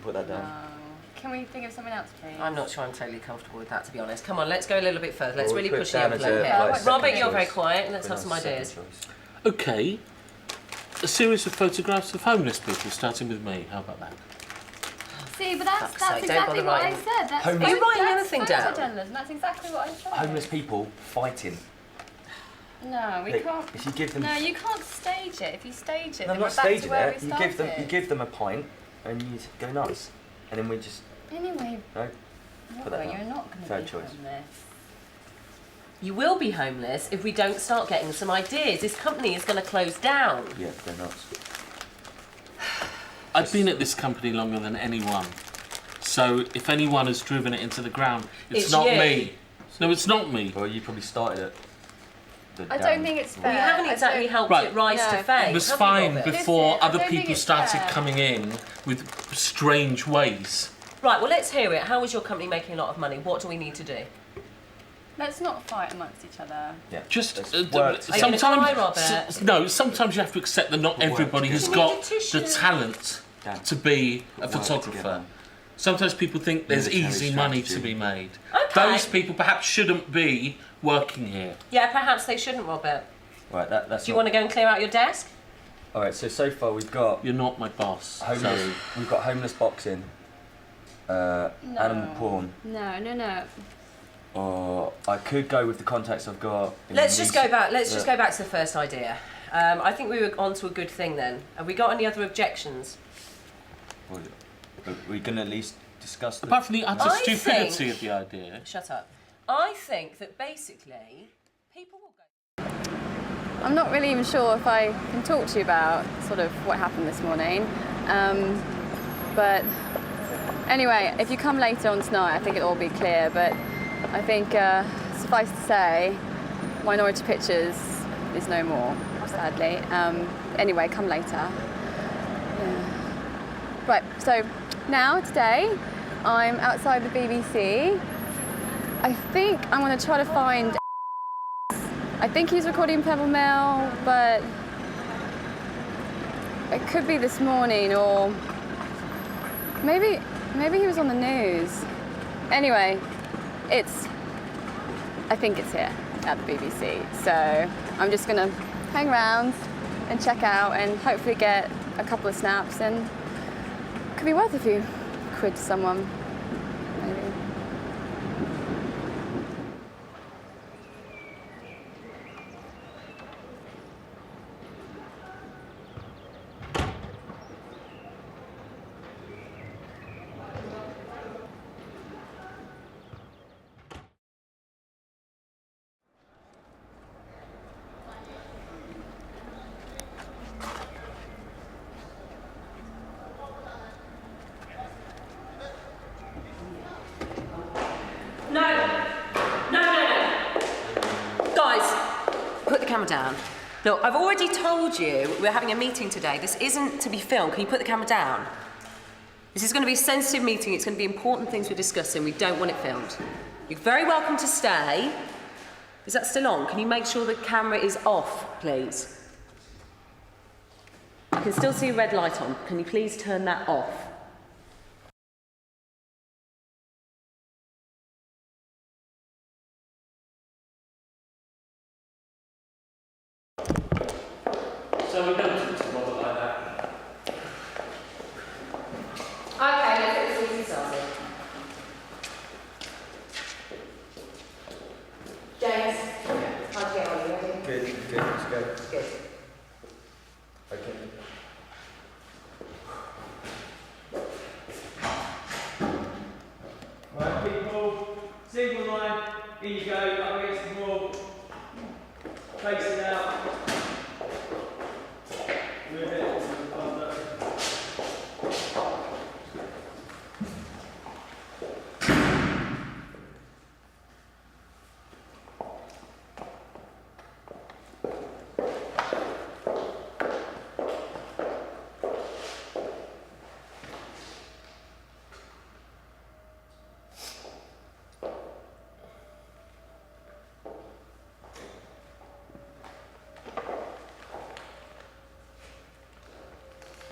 Speaker 8: Put that down.
Speaker 9: No. Can we think of something else, please?
Speaker 6: I'm not sure I'm totally comfortable with that, to be honest. Come on, let's go a little bit further. Let's
Speaker 8: Well,
Speaker 6: really
Speaker 8: put
Speaker 6: push the
Speaker 8: down
Speaker 6: envelope
Speaker 8: as a,
Speaker 6: here.
Speaker 8: like,
Speaker 6: Robert,
Speaker 8: second
Speaker 6: you're very
Speaker 8: choice.
Speaker 6: quiet, and let's
Speaker 8: Put
Speaker 6: have
Speaker 8: down
Speaker 6: some ideas.
Speaker 8: second choice.
Speaker 5: Okay. A series of photographs of homeless people, starting with me. How about that?
Speaker 9: See, but that's
Speaker 6: Fuck's sake, don't
Speaker 9: exactly
Speaker 6: bother
Speaker 9: what I
Speaker 6: writing.
Speaker 9: said. That's
Speaker 8: Homeless-
Speaker 6: Are you writing
Speaker 9: that's
Speaker 6: anything down?
Speaker 9: photojournalism. That's exactly what I said.
Speaker 8: Homeless people fighting.
Speaker 9: No, we
Speaker 8: Like,
Speaker 9: can't.
Speaker 8: if you give them-
Speaker 9: No, you can't stage it. If you stage it,
Speaker 8: No,
Speaker 9: then
Speaker 8: I'm
Speaker 9: we're
Speaker 8: not
Speaker 9: back to
Speaker 8: staging
Speaker 9: where
Speaker 8: it.
Speaker 9: we
Speaker 8: You give them a pint and you go nuts. And then we just...
Speaker 9: Anyway,
Speaker 8: No? Put that
Speaker 9: Laura,
Speaker 8: down.
Speaker 9: you're not going to
Speaker 8: Third
Speaker 9: be
Speaker 8: choice.
Speaker 9: homeless.
Speaker 6: You will be homeless if we don't start getting some ideas. This company is going to close down.
Speaker 8: Yeah, they're nuts.
Speaker 5: I've been at this company longer than anyone. So if anyone has driven it into the ground, it's not
Speaker 6: you.
Speaker 5: me. No, it's not me.
Speaker 8: Well, you probably started it.
Speaker 9: I don't think it's fair.
Speaker 6: We haven't
Speaker 9: I
Speaker 6: exactly
Speaker 9: don't-
Speaker 6: helped
Speaker 5: Right.
Speaker 6: it rise
Speaker 9: No.
Speaker 6: to fame.
Speaker 5: It was
Speaker 6: have we,
Speaker 5: fine
Speaker 6: Robert?
Speaker 5: before
Speaker 9: Listen, I
Speaker 5: other
Speaker 9: don't think
Speaker 5: people
Speaker 9: it's
Speaker 5: started
Speaker 9: fair.
Speaker 5: coming in with strange ways.
Speaker 6: Right, well, let's hear it. How is your company making a lot of money? What do we need to do?
Speaker 9: Let's not fight amongst each other.
Speaker 8: Yeah.
Speaker 5: Just
Speaker 8: Let's
Speaker 5: uh,
Speaker 8: work
Speaker 6: Are you gonna cry, Robert?
Speaker 5: no. Sometimes you have to accept that not everybody has
Speaker 6: together.
Speaker 5: got
Speaker 6: You need a tissue.
Speaker 5: the talent
Speaker 8: Dan,
Speaker 5: to be a
Speaker 8: work
Speaker 5: photographer.
Speaker 8: together.
Speaker 5: Sometimes people think there's
Speaker 8: Military
Speaker 5: easy money to
Speaker 8: strategy.
Speaker 5: be made.
Speaker 6: Okay.
Speaker 5: Those people perhaps shouldn't be working here.
Speaker 6: Yeah, perhaps they shouldn't, Robert.
Speaker 8: Right, that's
Speaker 6: Do you want to go and clear out your desk?
Speaker 8: All right, so far we've got
Speaker 5: You're not my boss.
Speaker 8: homeless.
Speaker 5: Sorry.
Speaker 8: We've got homeless boxing, animal porn,
Speaker 9: No.
Speaker 8: or I could go with the contacts I've got. in
Speaker 6: Let's just go
Speaker 8: recent-
Speaker 6: back. Let's just
Speaker 8: Yeah.
Speaker 6: go back to the first idea. I think we were onto a good thing then. Have we got any other objections?
Speaker 8: Well, we're gonna at least discuss.
Speaker 5: Apart from the utter
Speaker 6: I
Speaker 5: stupidity
Speaker 6: think-
Speaker 5: of the idea.
Speaker 6: Shut up. I think that basically people will go.
Speaker 9: I'm not really even sure if I can talk to you about sort of what happened this morning. But anyway, if you come later on tonight, I think it'll all be clear. But I think suffice to say, Minority Pictures is no more, sadly. Anyway, come later. Yeah. Right, so now, today, I'm outside the BBC. I think I'm going to try to find... I think he's recording Pebble Mill, but it could be this morning, or maybe he was on the news. Anyway, I think it's here at the BBC. So I'm just gonna hang around and check out and hopefully get a couple of snaps, and it could be worth a few quid to someone, maybe.
Speaker 6: No. Guys, put the camera down. Look, I've already told you we're having a meeting today. This isn't to be filmed. Can you put the camera down? This is going to be a sensitive meeting. It's going to be important things we're discussing. We don't want it filmed. You're very welcome to stay. Is that still on? Can you make sure the camera is off, please? I can still see a red light on. Can you please turn that off?
Speaker 5: So we don't talk to Robert like that.
Speaker 6: Okay, let's get this meeting started. James, how'd you get on? You ready?
Speaker 8: Good, let's go.
Speaker 6: Good.
Speaker 8: Okay.
Speaker 10: Right, people, single line, in you go, up against the wall. Face it out. Move it.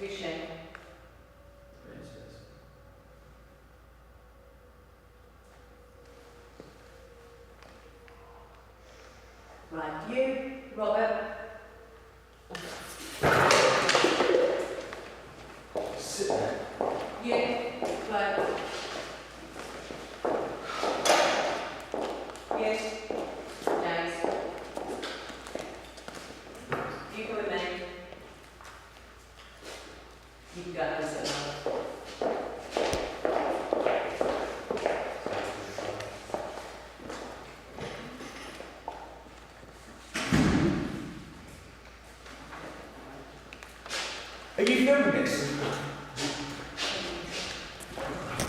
Speaker 6: Vision. Right, you, Robert.
Speaker 8: Sit there.
Speaker 6: You, Flo. You, James. You come with me. You can go and sit down.
Speaker 8: Are you filming this?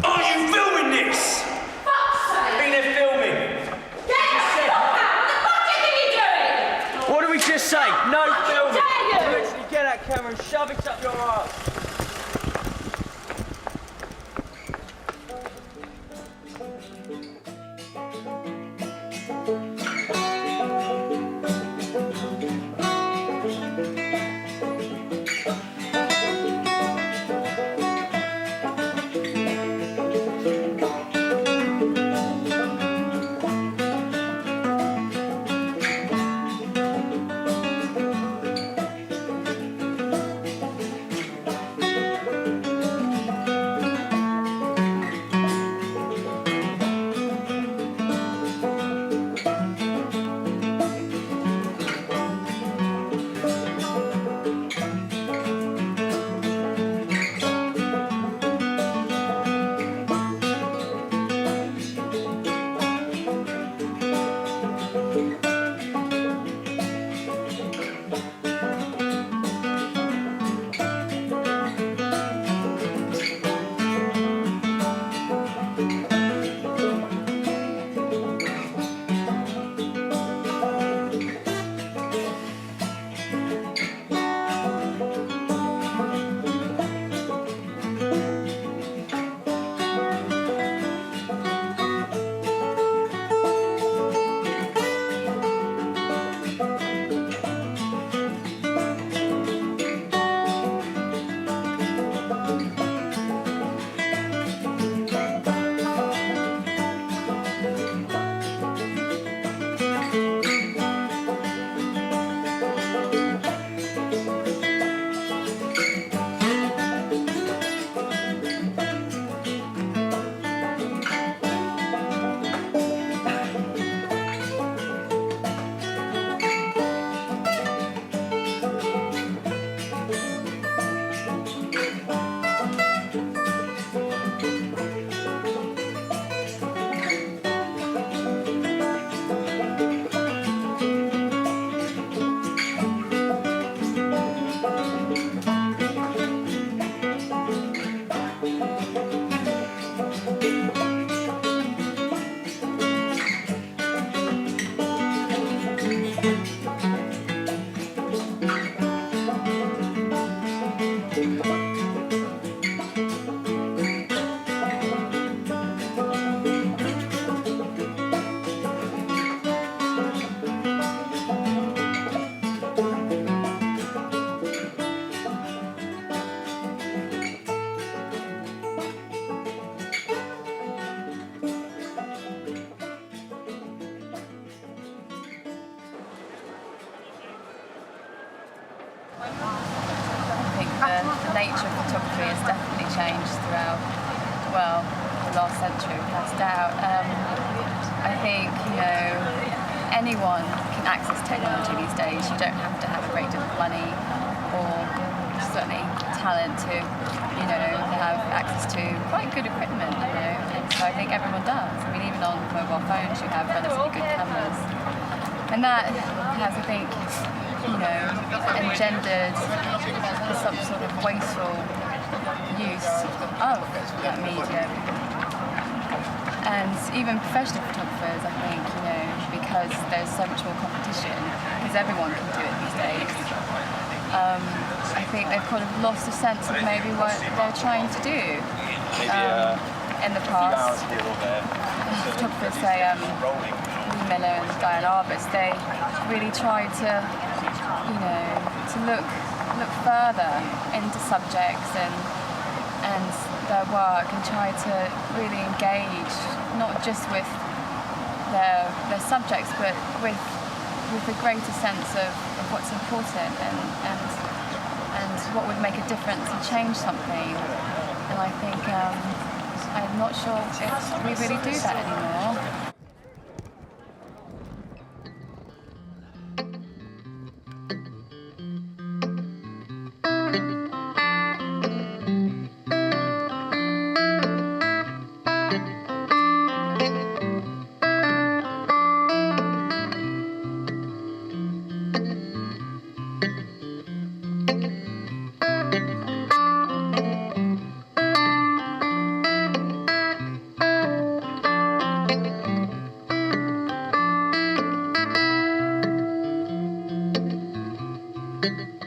Speaker 10: Are you filming this?
Speaker 6: Fuck's sake!
Speaker 10: Been there filming.
Speaker 6: Get your foot down! What the fuck do you think you're doing?
Speaker 10: What do we just say? No filming.
Speaker 6: dare you?
Speaker 10: Literally get that camera and shove it up your ass.
Speaker 14: I think the nature of photography has definitely changed throughout, well, the last century, without doubt. I think, anyone can access technology these days. You don't have to have a great deal of money or certainly talent to, have access to quite good equipment, And so I think everyone does. I mean, even on mobile phones, you have relatively good cameras. And that has, I think, engendered some sort of wasteful use of that medium. And even professional photographers, I think, because there's so much more competition, because everyone can do it these days, I think they've kind of lost a sense of maybe what they're trying to do. In the past, photographers say Lee Miller and Diane Arbus, they really tried to, to look further into subjects and their work and try to really engage not just with their subjects but with a greater sense of what's important and what would make a difference and change something. And I think I'm not sure if we really do that anymore.
Speaker 11: Thank you.